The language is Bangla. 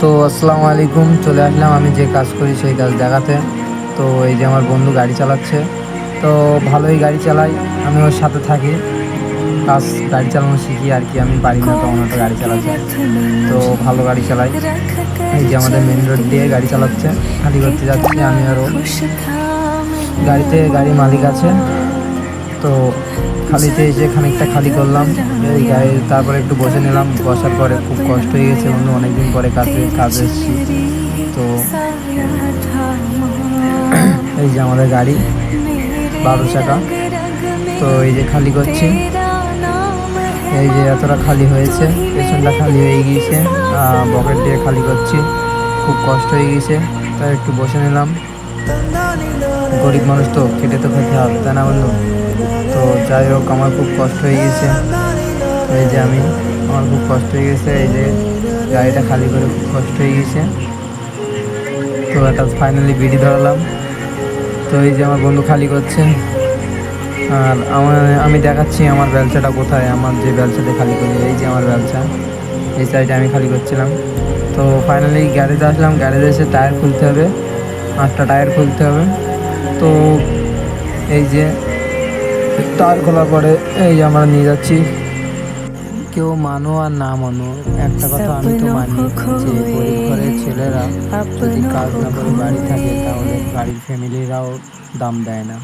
তো আসসালামু আলাইকুম, চলে আসলাম আমি যে কাজ করি সেই কাজ দেখাতে। তো এই যে আমার বন্ধু গাড়ি চালাচ্ছে, তো ভালোই গাড়ি চালাই, আমি ওর সাথে থাকি, কাজ গাড়ি চালানো শিখি আর কি। আমি পারি না তেমন একটা গাড়ি চালাতে, তো ভালো গাড়ি চালাই। এই যে আমাদের মেন রোড দিয়ে গাড়ি চালাচ্ছে, খালি করতে যাচ্ছি আমি আরও। গাড়িতে গাড়ি মালিক আছে, তো খালিতে এসে খানিকটা খালি করলাম এই গাড়ি, তারপরে একটু বসে নিলাম। বসার পরে খুব কষ্ট হয়ে গেছে বন্ধু, অনেকদিন পরে কাজে এসেছি। তো এই যে আমাদের গাড়ি 12 চাকা, তো এই যে খালি করছি। এই যে এতটা খালি হয়েছে, পেছনটা খালি হয়ে গিয়েছে, বকেট দিয়ে খালি করছি, খুব কষ্ট হয়ে গেছে, তাই একটু বসে নিলাম। গরিব মানুষ তো, খেটে তো খেতে হবে, তাই না বন্ধু? তো যাই হোক, আমার খুব কষ্ট হয়ে গেছে। এই যে আমার খুব কষ্ট হয়ে গেছে, এই যে গাড়িটা খালি করে খুব কষ্ট হয়ে গেছে। তো একটা ফাইনালি বিড়ি ধরালাম। তো এই যে আমার বন্ধু খালি করছে, আর আমি দেখাচ্ছি আমার বেলচাটা কোথায়। আমার যে বেলচাতে খালি করি, এই যে আমার বেলচা, এই সাইডে আমি খালি করছিলাম। তো ফাইনালি গ্যারেজে আসলাম, গ্যারেজে এসে টায়ার খুলতে হবে, 8টা টায়ার খুলতে হবে। তো এই যে টায়ার খোলার পরে এই যে আমরা নিয়ে যাচ্ছি। কেউ মানো আর না মানো, একটা কথা আমি তো মানি যে গরিব ঘরের ছেলেরা যদি কাজ না করে বাড়ি থাকে, তাহলে বাড়ির ফ্যামিলিরাও দাম দেয় না।